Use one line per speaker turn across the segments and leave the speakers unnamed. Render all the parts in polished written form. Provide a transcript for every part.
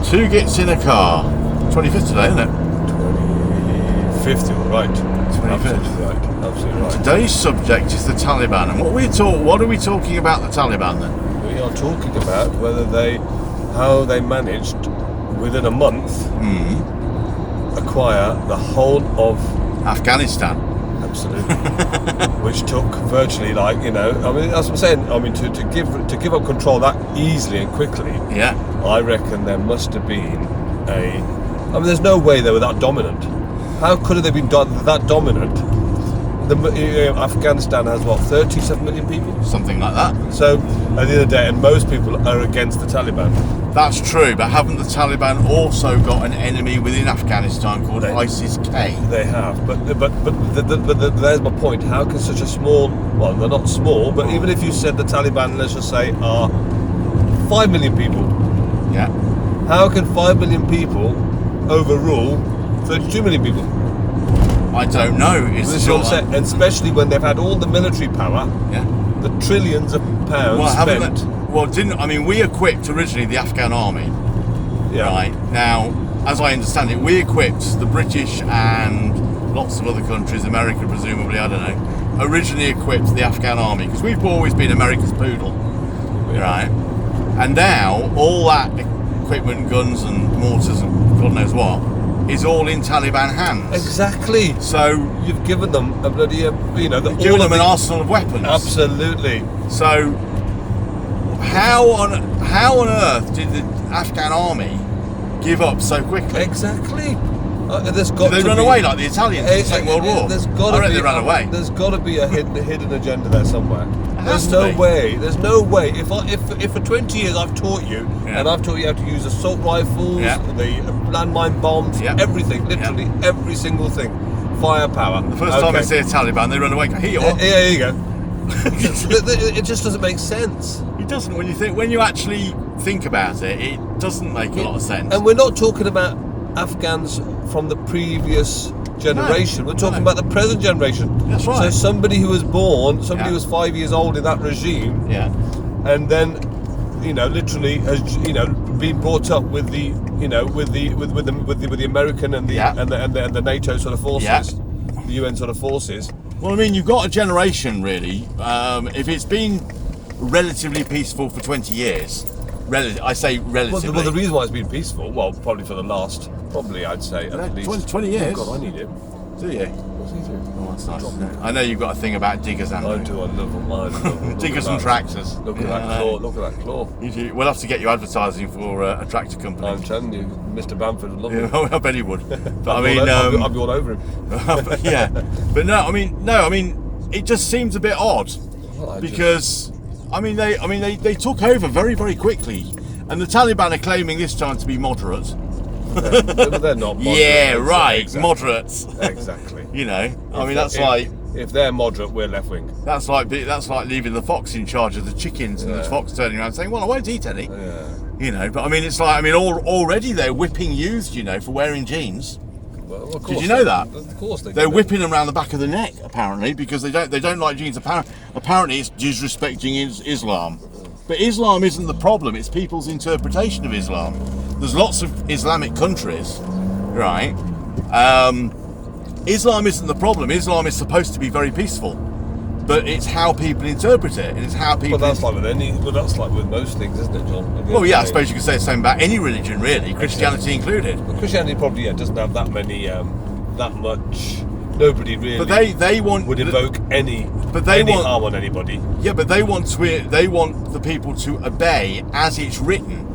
Two Gits in a car. 25th today, isn't it?
25th, you're right.
25th.
Absolutely right. Absolutely right.
Today's subject is the Taliban. And what are we talking about the Taliban then?
We are talking about how they managed within a month acquire the whole of
Afghanistan.
Absolutely. Which took virtually, like, you know, I mean, as I'm saying, I mean, to give up control that easily and quickly.
Yeah.
I reckon there must have been I mean, there's no way they were that dominant. How could they have been that dominant? Afghanistan has, what, 37 million people?
Something like that.
So, at the end of the day, and most people are against the Taliban.
That's true, but haven't the Taliban also got an enemy within Afghanistan called ISIS-K?
They have, but there's my point. How can such a small, well, they're not small, but even if you said the Taliban, let's just say, are 5 million people.
Yeah.
How can 5 million people overrule 32 million people?
I don't know.
This is what I'm saying, and especially when they've had all the military power, the trillions of pounds spent.
We equipped originally the Afghan army.
Yeah.
Right. Now, as I understand it, we equipped the British and lots of other countries, America presumably, I don't know, originally equipped the Afghan army because we've always been America's poodle.
Yeah.
Right. And now all that equipment, guns and mortars and God knows what, is all in Taliban hands.
Exactly.
So
you've given them a bloody,
given them an arsenal of weapons.
Absolutely.
So how on earth did the Afghan army give up so quickly?
Exactly. Did
they run away like the Italians in the Second World War? I reckon they ran away.
There's got to be a hidden agenda there somewhere.
There's no
way. There's no way. If for 20 years I've taught you, and I've taught you how to use assault rifles, the landmine bombs, everything, literally every single thing, firepower.
The first time I see a Taliban, they run away. Here you are.
Here you go. It just doesn't make sense.
It doesn't when you actually think about it. It doesn't make a lot of sense.
And we're not talking about Afghans from the previous generation. We're talking about the present generation.
That's right.
So somebody who was born, who was 5 years old in that regime, and then, literally has, been brought up with the, with the American and the and the NATO sort of forces, the UN sort of forces.
Well, I mean, you've got a generation really. If it's been relatively peaceful for 20 years. I say relatively.
Well, the reason why it's been peaceful, probably for the last, I'd say at least
20 years.
Oh God, I need him.
Do you?
What's he doing?
Oh, that's nice. I know you've got a thing about diggers, Andrew.
I do. I love them.
Diggers and tractors.
Look at that claw. Look at that claw.
We'll have to get you advertising for a tractor company.
I'm telling you, Mr. Bamford would love it.
I bet he would. But
I'd be all over him.
Yeah, but no. I mean, it just seems a bit odd because. They took over very, very quickly, and the Taliban are claiming this time to be moderate.
They're not moderate.
Yeah, right,
exactly.
Moderates.
Exactly.
If
they're moderate, we're left wing.
That's like leaving the fox in charge of the chickens, and the fox turning around saying, "Well, I won't eat any."
Yeah.
But already they're whipping youths, for wearing jeans.
Well, of course.
Did you know that?
Of course
they're whipping them around the back of the neck, apparently, because they don't like jeans. Apparently, it's disrespecting Islam. But Islam isn't the problem. It's people's interpretation of Islam. There's lots of Islamic countries, right? Islam isn't the problem. Islam is supposed to be very peaceful, but it's how people interpret it, and it's how people.
Well, that's like with most things, isn't it, John?
Well, yeah, I suppose you could say the same about any religion, really, Christianity included.
Well, Christianity probably doesn't have that many, that much. Nobody really.
But they would
invoke any harm on anybody.
Yeah, but they want the people to obey as it's written.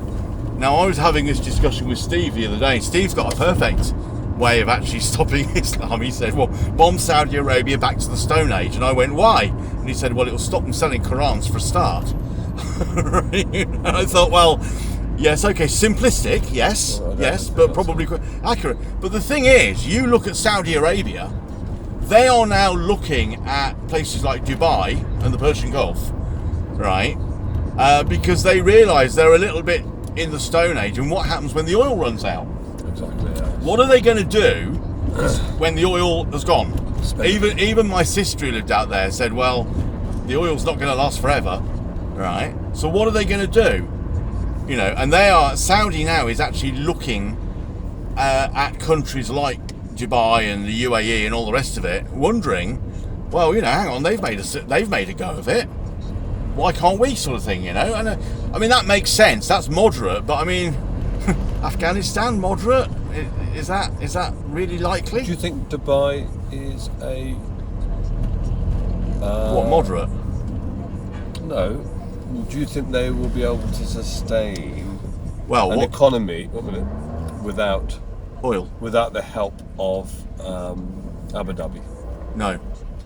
Now, I was having this discussion with Steve the other day. Steve's got a perfect way of actually stopping Islam. He said, well, bomb Saudi Arabia back to the Stone Age. And I went, why? And he said, well, it'll stop them selling Qurans for a start. And I thought, well, yes, okay, simplistic, yes, but probably accurate. But the thing is, you look at Saudi Arabia, they are now looking at places like Dubai and the Persian Gulf, right? Because they realise they're a little bit in the Stone Age, and what happens when the oil runs out?
Exactly. Yeah.
What are they going to do when the oil has gone? Even my sister who lived out there said, well, the oil's not going to last forever, right? So what are they going to do? You know, and Saudi now is actually looking at countries like Dubai and the UAE and all the rest of it, wondering, well, you know, hang on, they've made a go of it. Why can't we, sort of thing, you know? And I mean, that makes sense. That's moderate, but I mean, Afghanistan, moderate? Is that really likely?
Do you think Dubai is a
what, moderate?
No. Do you think they will be able to sustain
an
economy without
oil,
without the help of Abu Dhabi?
No.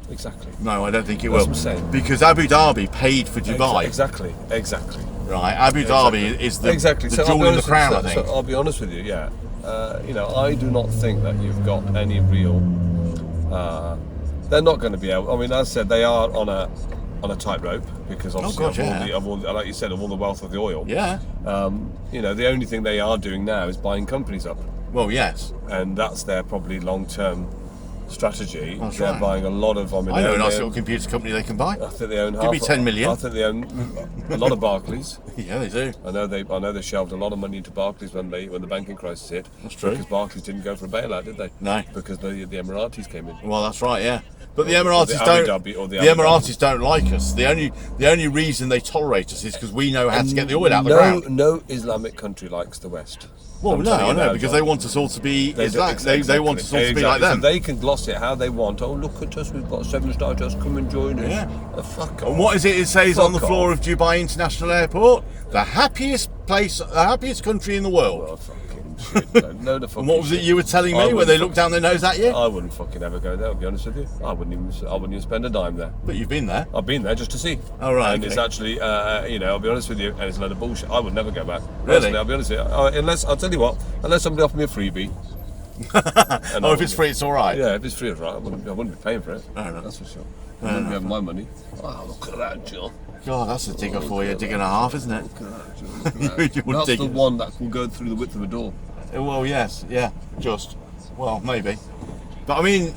Exactly.
No, I don't think it
That's
will.
what I'm saying.
Because Abu Dhabi paid for Dubai.
Exactly.
Right. Abu Dhabi is the jewel in the crown, I think.
So I'll be honest with you. Yeah. You know, I do not think that you've got any real. They're not going to be able. I mean, as I said, they are on a tightrope because obviously of all, like you said, of all the wealth of the oil.
Yeah.
You know, the only thing they are doing now is buying companies up.
Well, yes.
And that's their probably long-term strategy.
That's
They're
right.
buying a lot of.
I know a nice little computer company they can buy.
I think they own.
Give me 10 million.
I think they own a lot of Barclays.
Yeah, they do.
I know they shelved a lot of money into Barclays when the banking crisis hit.
That's true.
Because Barclays didn't go for a bailout, did they?
No.
Because the Emiratis came in.
Well, that's right. Yeah. But the
Or
Emiratis
the
don't.
Abu Dhabi or the
The
Abu Dhabi.
Emiratis don't like us. The only reason they tolerate us is because we know how to get the oil out of the ground.
No Islamic country likes the West.
Well,
I'm
no,
telling
I
you
know,
now,
because
John.
they want us all to be Islam.
Exactly.
They want us all to be like them.
So they can gloss it how they want. Oh, look at us, we've got 7-star, just come and join us.
Yeah.
Fuck
And
off.
what is it says on the
Fuck
floor
off.
of Dubai International Airport? The happiest country in the world.
Oh, fucking shit. No, the fucking
And what was it
shit.
you were telling
I
me when
wouldn't
they looked down their nose at you?
I wouldn't fucking ever go there, I'll be honest with you. I wouldn't even spend a dime there.
But you've been there.
I've been there just to see.
Oh, right,
And
okay.
it's actually, you know, I'll be honest with you, and it's a load of bullshit. I would never go back.
Really?
Personally, I'll be honest with you. I'll tell you what, unless somebody offered me a freebie.
Oh, if it's free, it's all right.
Yeah, if it's free, it's right. I wouldn't be paying for it.
Fair enough.
That's for sure. I wouldn't be having my money. Oh, look at that, John.
God, that's a digger for you. A digger and a half, isn't it?
Look at that, John. Look at that.
You're
That's
digging.
the one that will go through the width of a door.
Well, yes, yeah, just. Well, maybe. But I mean,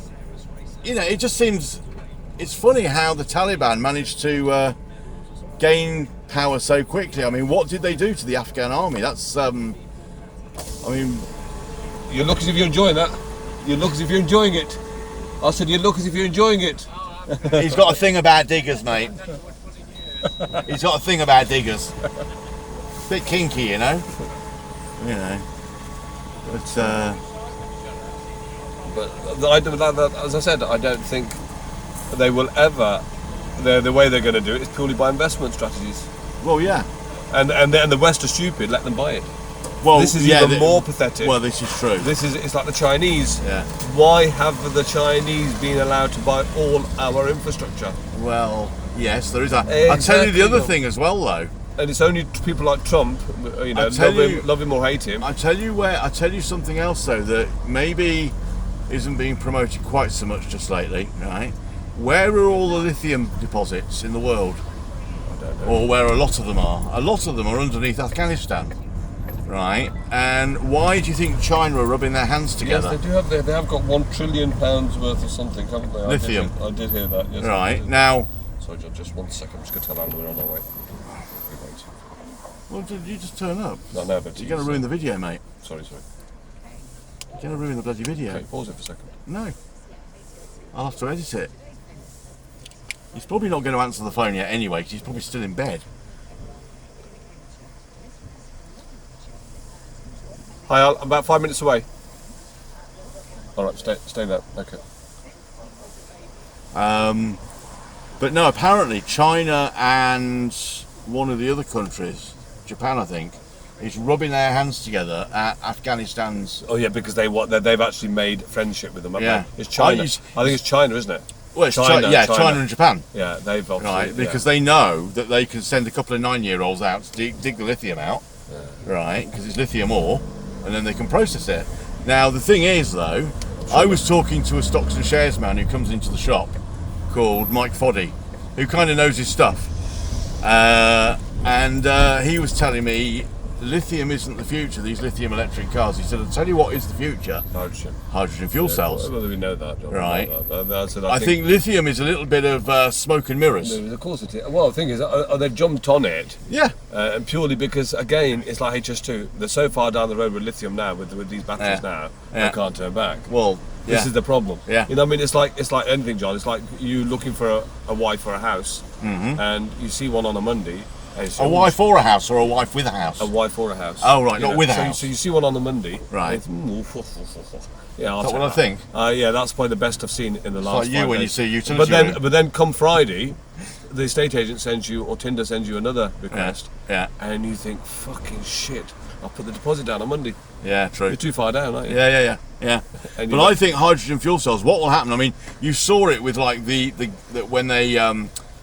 you know, it just seems. It's funny how the Taliban managed to gain power so quickly. I mean, what did they do to the Afghan army? That's. I mean.
You look as if you're enjoying that. You look as if you're enjoying it. I said you look as if you're enjoying it.
He's got a thing about diggers, mate. He's got a thing about diggers. Bit kinky, you know. You know.
But as I said, I don't think they will ever. The way they're going to do it is purely by investment strategies.
Well, yeah.
And the West are stupid. Let them buy it.
Well,
This is
yeah,
even more pathetic.
Well, this is true.
It's like the Chinese.
Yeah.
Why have the Chinese been allowed to buy all our infrastructure?
Well, yes, there is that. I'll tell you the other thing as well, though.
And it's only people like Trump, you know, love him or hate him.
I tell you something else though that maybe isn't being promoted quite so much just lately, right? Where are all the lithium deposits in the world?
I don't know.
Or where a lot of them are? A lot of them are underneath Afghanistan, right? And why do you think China are rubbing their hands together?
Yes, they do have. They have got £1 trillion worth of something, haven't they?
Lithium.
I did hear that. Yes,
Right now.
Sorry, John, just 1 second. I'm just going to tell Alan we're on our way.
Well, did you just turn up?
No, but
You're going to ruin the video, mate.
Sorry.
You're going to ruin the bloody video.
Okay, pause it for a second.
No. I'll have to edit it. He's probably not going to answer the phone yet anyway, because he's probably still in bed.
Hi, Al. I'm about 5 minutes away. All right, stay there. Okay.
But no, apparently China and one of the other countries, Japan I think, is rubbing their hands together at Afghanistan's.
Oh yeah, because they've actually made friendship with them. Haven't
Yeah.
they? It's China.
I
I think it's China, isn't it?
Well, it's
China
China and Japan.
Yeah, they've obviously.
Right, because they know that they can send a couple of 9-year-olds out to dig the lithium out, right? Because it's lithium ore, and then they can process it. Now the thing is, though, I was talking to a stocks and shares man who comes into the shop called Mike Foddy, who kind of knows his stuff, and he was telling me lithium isn't the future. These lithium electric cars. He said, "I'll tell you what is the future: hydrogen fuel cells."
Well, we know that, John.
Right.
I
think lithium is a little bit of smoke and mirrors.
Of course it is. Well, the thing is, they've jumped on it.
Yeah.
And purely because, again, it's like HS2. They're so far down the road with lithium now, with these batteries now, they can't turn back.
Well,
this is the problem.
Yeah.
You know what I mean? It's like anything, John. It's like you looking for a wife for a house, and you see one on a Monday.
A wife or a house, or a wife with a house?
A wife or a house.
Oh, right, not with a house.
So you see one on the Monday.
Right.
Yeah, I'll
Is that
take
what I think?
Yeah, that's probably the best I've seen in the last 5
like you when
days.
you see utility
But then come Friday, the estate agent sends you, or Tinder sends you another request.
Yeah.
And you think, fucking shit, I'll put the deposit down on Monday.
Yeah, true.
You're too far down, aren't you?
Yeah. But I think hydrogen fuel cells, what will happen, I mean, you saw it with like the when they,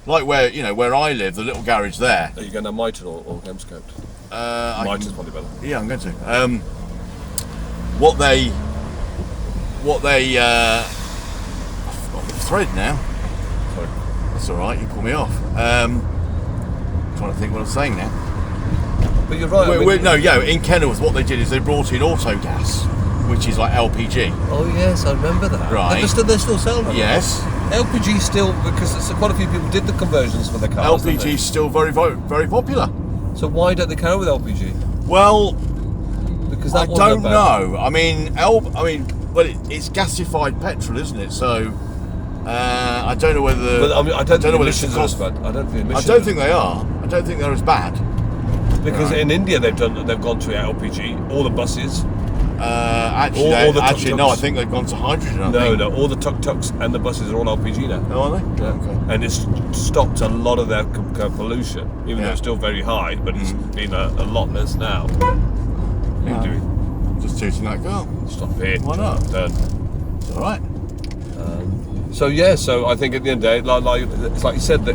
like where I live, the little garage there.
Are you going to Mitre or Gemscope? Mitre's probably better.
Yeah, I'm going to. What they I've forgotten the thread now.
Sorry.
That's all right. You pull me off. Trying to think what I'm saying now.
But you're right.
In Kenilworth, what they did is they brought in autogas, which is like LPG.
Oh yes, I remember that.
Right.
They're still selling them.
Yes.
LPG still, because quite a few people did the conversions for their cars.
LPG is still very, very popular.
So why don't they carry with LPG?
Well,
because
I don't know. I mean, it's gasified petrol, isn't it? So I don't know whether.
But I mean, I don't think
know whether
emissions are as bad. I don't think emissions.
I don't think they are. I don't think they're as bad.
Because in India they've gone to LPG. All the buses.
Actually, no. I think they've gone to hydrogen.
No. All the tuk-tuks and the buses are all LPG now.
Oh, are they?
Yeah. Okay. And it's stopped a lot of their pollution, even though it's still very high. But it's been a lot less now. What are you doing?
Just tooting that girl.
Stop it.
Why not?
Done.
It's all right.
So I think at the end of the day, it's like you said, the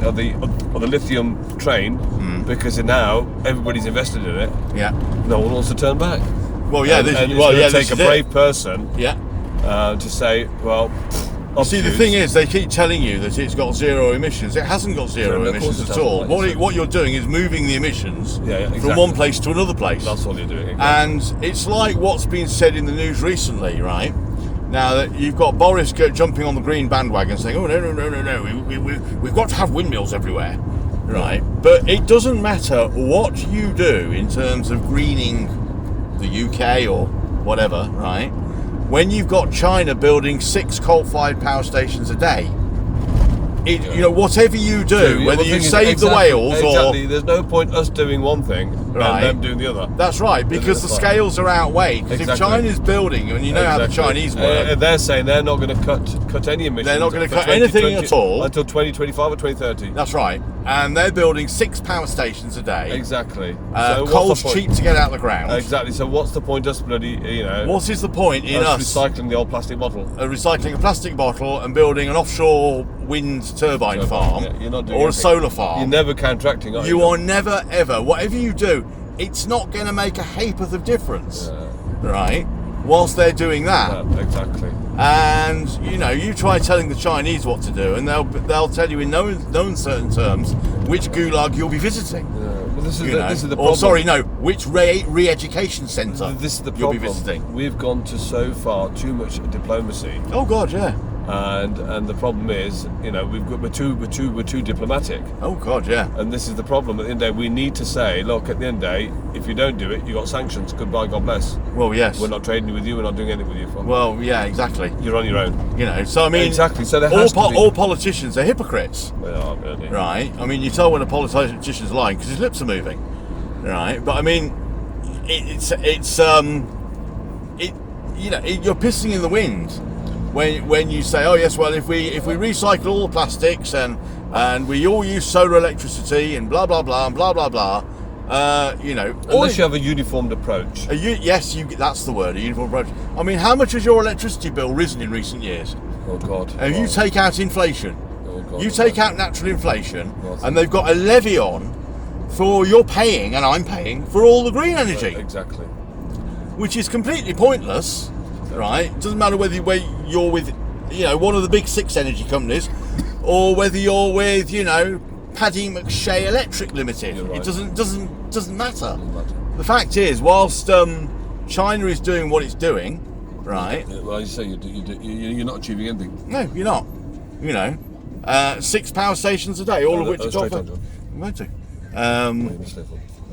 lithium train, because now everybody's invested in it.
Yeah.
No one wants to turn back.
Well, yeah.
It's take a brave person.
Yeah.
To say, well.
See, the thing is, they keep telling you that it's got zero emissions. It hasn't got zero emissions at all. What you're doing is moving the emissions from one place to another place.
That's all you're doing. Exactly.
And it's like what's been said in the news recently, right? Now that you've got Boris jumping on the green bandwagon saying, oh, no, we've got to have windmills everywhere, right? But it doesn't matter what you do in terms of greening the UK or whatever, right? When you've got China building 6 coal-fired power stations a day, whatever you do, whether you save the whales or...
There's no point us doing one thing and them doing the other.
That's right, because the scales are outweighed. Because if China's building, and you know how the Chinese work...
they're saying they're not going to cut any emissions.
They're not going to cut anything at all.
Until 2025 or 2030.
That's right. And they're building 6 power stations a day.
Exactly.
Coal's cheap to get out of the ground.
Exactly. So what's the point us bloody,
What is the point in us
recycling the old plastic bottle?
Recycling a plastic bottle and building an offshore wind turbine farm,
you're not doing
or
anything.
A solar farm.
You're never counteracting, are you?
You are never, ever, whatever you do, it's not going to make a ha'porth of difference, right? Whilst they're doing that.
Exactly.
And, you try telling the Chinese what to do, and they'll tell you in no uncertain terms which gulag you'll be visiting.
Well, this is the problem.
Which re-education centre
this is the
you'll
problem.
be visiting.
We've gone to so far too much diplomacy.
Oh God, yeah.
And the problem is, we're too diplomatic.
Oh God, yeah.
And this is the problem. At the end of the day, we need to say, look, at the end of the day, if you don't do it, you got sanctions. Goodbye, God bless.
Well, yes.
We're not trading with you. We're not doing anything with you.
Well, yeah, exactly.
You're on your own.
So I mean,
exactly. So
all politicians are hypocrites.
They are, really.
Right. I mean, you tell when a politician's lying because his lips are moving. Right. But I mean, you're pissing in the wind when you say, oh yes, well if we recycle all the plastics and we all use solar electricity and blah blah blah and blah blah blah.
Unless you have a uniformed approach.
That's the word, a uniform approach. I mean, how much has your electricity bill risen in recent years?
Oh God.
And you take out inflation, take out natural inflation, and they've got a levy on for you're paying, and I'm paying, for all the green energy.
Exactly. Which
is completely pointless, right? It doesn't matter whether you're with, one of the big 6 energy companies, or whether you're with, Paddy McShay Electric Limited.
Right.
It doesn't matter. The fact is, whilst China is doing what it's doing, right?
Well, you say you're not achieving anything.
No, you're not. 6 power stations a day, all of which are got. I'm going to.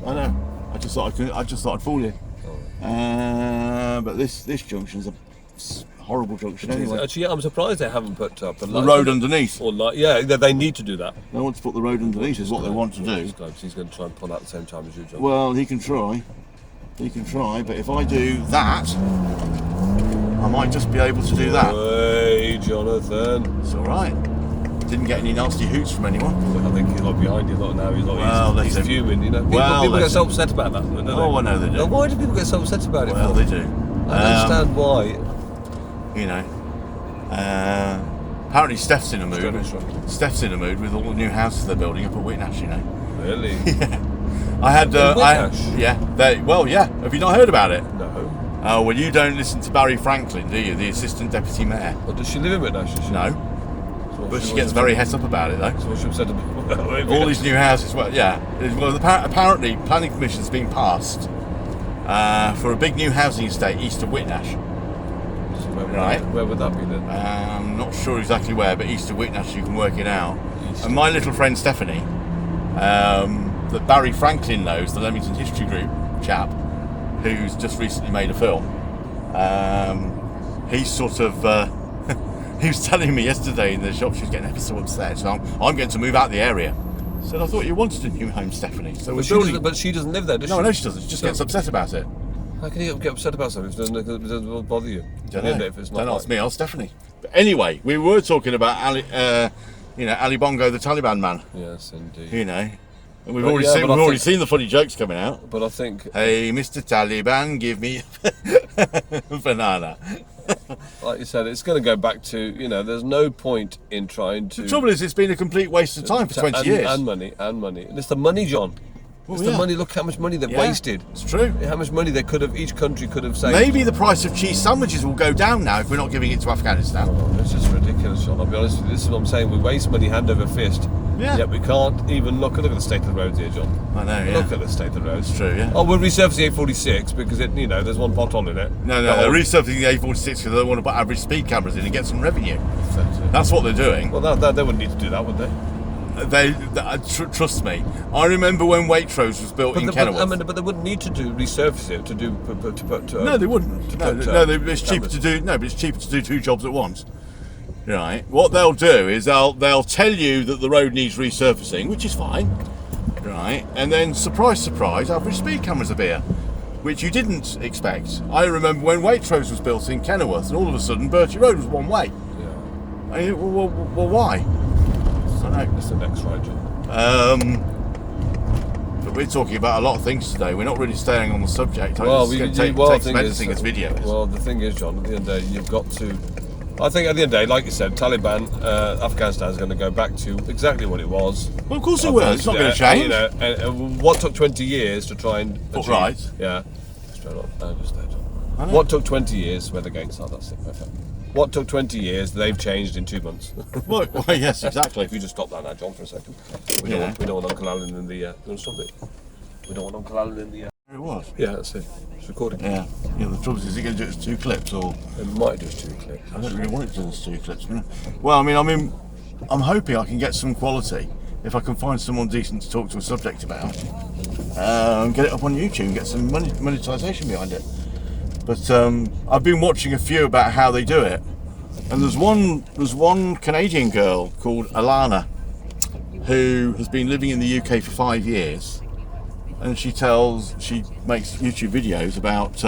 I know. I just thought I'd fool you. But this junction's a horrible junction anyway.
Actually, I'm surprised they haven't put up
the road underneath.
Or they need to do that.
They want to put the road underneath is what they want to do.
He's going to try and pull out at the same time as you, John.
Well, he can try. But if I do that, I might just be able to do that.
Hey, Jonathan.
It's all right. Didn't get any nasty hoots from anyone.
I think he's like behind you a lot now. He's fuming, you know. People get so upset about that, don't they?
Oh, I know they do.
Now, why do people get so upset about it?
Well, they do.
I don't understand why.
You know. Apparently Steph's in a mood. Steph's in a mood with all the new houses they're building up at Whitnash, you know.
Really?
Yeah. I had. Yeah. Have you not heard about it?
No.
Oh, well, you don't listen to Barry Franklin, do you? The assistant deputy mayor.
Well, does she live in Whitnash?
No. But she gets very het up about it, though.
So what she said about
all these new houses. Well, yeah. Well, apparently, planning permission's been passed for a big new housing estate east of Whitnash.
Where would that be then?
I'm not sure exactly where, but east of Whitnash, you can work it out. And my little friend Stephanie, that Barry Franklin knows, the Leamington History Group chap, who's just recently made a film. He's sort of. He was telling me yesterday in the shop she was getting ever so upset. So I'm going to move out the area. Said I thought you wanted a new home, Stephanie. So
but she doesn't live there, does she?
No, she doesn't. She just gets upset about it.
How can you get upset about something if it doesn't bother you?
Don't ask me, ask Stephanie. But anyway, we were talking about Ali Bongo, the Taliban man.
Yes, indeed.
You know, and we've already seen the funny jokes coming out.
But I think,
hey, Mr. Taliban, give me a banana.
Like you said, it's going to go back to, there's no point in trying to.
The trouble is, it's been a complete waste of time for 20 years.
And money. And it's the money, John. It's the money. Look how much money they've wasted.
It's true.
How much money each country could have saved.
Maybe the price of cheese sandwiches will go down now if we're not giving it to Afghanistan.
It's just ridiculous, John. I'll be honest with you. This is what I'm saying. We waste money hand over fist.
Yeah.
Yet we can't even look at the state of the roads here, John.
I know, yeah.
Look at the state of the roads.
It's true, yeah.
Oh, we're resurfacing A46 because there's one pothole in it.
No, they're resurfacing the A46 because they want to put average speed cameras in and get some revenue. That's what they're doing.
Well, they wouldn't need to do that, would they?
Trust me. I remember when Waitrose was built in Kenilworth.
But they wouldn't need to resurface it to put.
No, they wouldn't. It's cheaper to do. No, but it's cheaper to do two jobs at once. Right. What they'll do is they'll tell you that the road needs resurfacing, which is fine. Right. And then surprise, surprise, average speed cameras appear, which you didn't expect. I remember when Waitrose was built in Kenilworth, and all of a sudden Bertie Road was one way. Yeah. Well, why?
That's the next right, John.
But we're talking about a lot of things today. We're not really staying on the subject.
The
video.
Well, the thing is, John, at the end of the day, you've got to. I think at the end of the day, like you said, Taliban, Afghanistan is going to go back to exactly what it was.
Well, of course it will. It's not going to change.
And what took 20 years to try and
put right.
Yeah. Straight on. Just there, John. What took 20 years? Where the gates are. That's it. Perfect. What took 20 years, they've changed in 2 months.
well, yes, exactly.
If you just stop that now, John, for a second. We don't want Uncle Alan in the... stop it. We don't want Uncle Alan in the...
It was?
Yeah, that's it. It's recording.
Yeah. The trouble is he going to do it as 2 clips, or...
It might do it as 2 clips.
I don't really want it to do it as 2 clips. Well, I'm hoping I can get some quality. If I can find someone decent to talk to a subject about. Get it up on YouTube and get some monetization behind it. But I've been watching a few about how they do it, and there's one Canadian girl called Alana who has been living in the UK for 5 years, and she makes YouTube videos about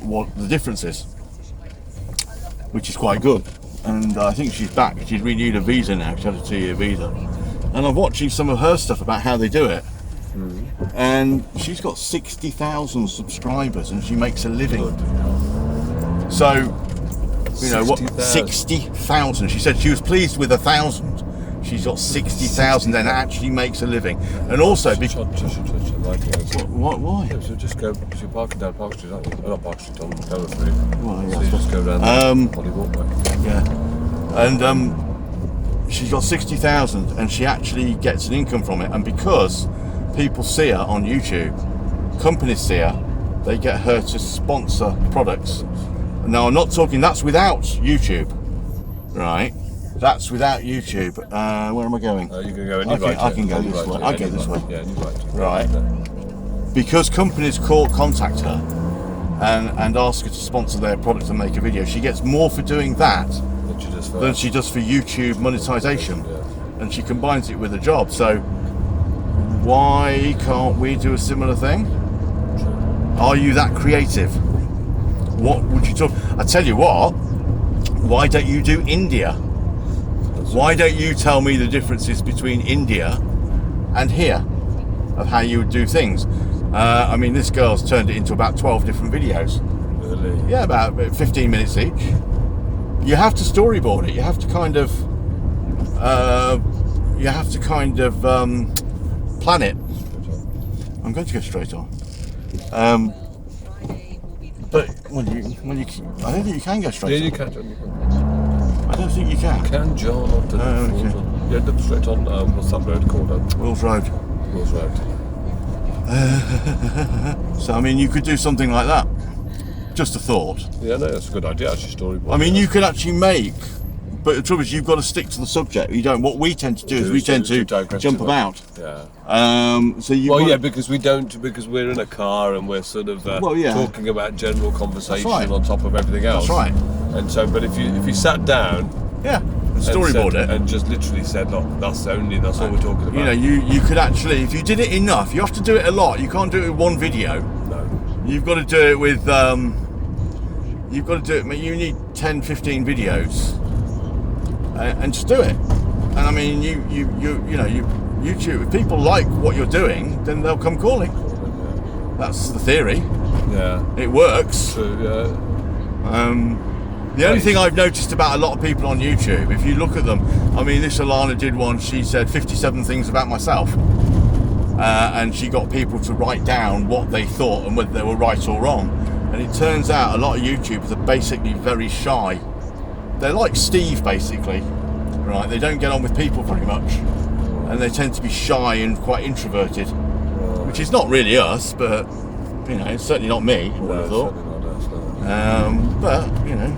what the difference is, which is quite good. And I think she's back. She's renewed a visa now. She had a 2-year visa, and I'm watching some of her stuff about how they do it. And she's got 60,000 subscribers and she makes a living. So, what? 60,000. She said she was pleased with 1,000. She's got 60,000 and actually makes a living. And also, why?
So just go. You're parking down Park Street, aren't you? Not Park Street, on Tower 3.
Well, yeah,
so you just go around the walkway.
Yeah. And she's got 60,000 and she actually gets an income from it. And because people see her on YouTube, companies see her, they get her to sponsor products. Now I'm not talking, that's without YouTube, right? That's without YouTube. Where am I going?
You can go any right.
I can go this way. I go this way.
Yeah, any right.
Right. Because companies contact her and ask her to sponsor their product and make a video, she gets more for doing that than she does for YouTube monetization.
Yeah.
And she combines it with a job. So why can't we do a similar thing? Are you that creative? What would you talk? I tell you what, why don't you do India? Why don't you tell me the differences between India and here of how you would do things? I mean, this girl's turned it into about 12 different videos.
Really?
Yeah, about 15 minutes each. You have to storyboard it. You have to kind of plan it. I'm going to go straight on. But when you, I don't think you can go straight on.
Yeah, you can.
I don't think you can.
Can John on to
okay.
Yeah, straight on. What's that road called?
Wills Road.
Wills Road.
So I mean, you could do something like that. Just a thought.
Yeah, no, that's a good idea. Actually, storyboard.
I mean, you could actually make. But the trouble is, you've got to stick to the subject. You don't. What we tend to do is we tend to jump about.
Yeah.
So you.
Well, yeah, because we don't. Because we're in a car and we're sort of talking about general conversation on top of everything else.
That's right.
And so, but if you sat down,
storyboard it,
and just literally said, "Look, that's all we're talking about."
You know, you could actually, if you did it enough, you have to do it a lot. You can't do it with one video.
No.
You've got to do it with. You've got to do it. I mean, you need 10, 15 videos. And just do it. And I mean, you know, YouTube. If people like what you're doing, then they'll come calling. That's the theory.
Yeah.
It works.
True. Yeah.
The only thing I've noticed about a lot of people on YouTube, if you look at them, I mean, this Alana did one. She said 57 things about myself, and she got people to write down what they thought and whether they were right or wrong. And it turns out a lot of YouTubers are basically very shy. They're like Steve, basically, right? They don't get on with people very much, and they tend to be shy and quite introverted, which is not really us, but you know, it's certainly not me. I would have thought. But you know,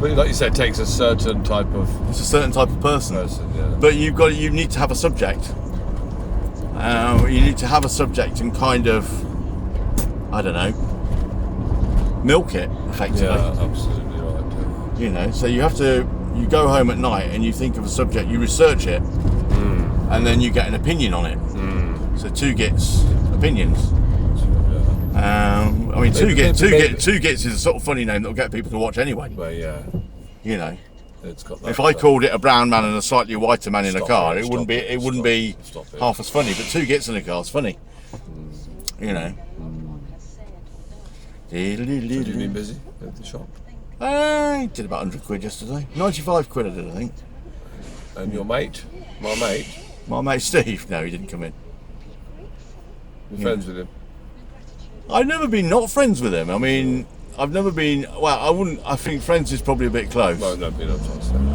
but like you said, it takes a certain type of.
It's a certain type of person.
Yeah.
But you need to have a subject. You need to have a subject and kind of, I don't know, milk it effectively.
Yeah, absolutely.
You know, so you go home at night and you think of a subject, you research it, and then you get an opinion on it. So Two Gits opinions. I mean, Two Gits is a sort of funny name that'll get people to watch anyway.
Well, yeah.
You know,
it's got that,
if I called it a brown man and a slightly whiter man in a car, it wouldn't be half as funny. But Two Gits in a car is funny. You know.
So have you been busy at the shop?
I did about 100 quid yesterday. 95 quid I did, I think.
And your mate? My mate?
My mate Steve? No, he didn't come in.
You're friends with him?
I've never been not friends with him. I mean, I've never been, I think friends is probably a bit close.
No, no, been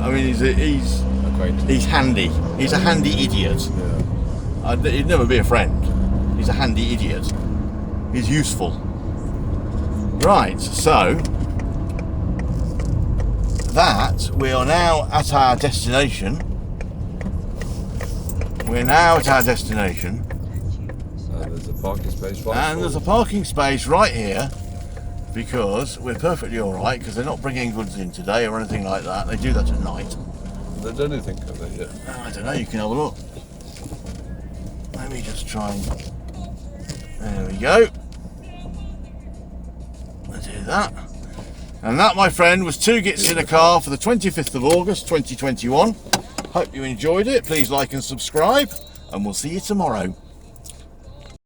I mean, he's handy. He's a handy idiot.
Yeah.
He'd never be a friend. He's a handy idiot. He's useful. Right, so that we are now at our destination. We're now at our destination.
And there's a parking space right
And there's a parking space right here, because we're perfectly alright, because they're not bringing goods in today or anything like that. They do that at night.
They don't anything, have they?
I don't know, you can have a look. Let me just try and... There we go. Let's do that. And that, my friend, was Two Gits in a Car for the 25th of August 2021. Hope you enjoyed it. Please like and subscribe, and we'll see you tomorrow.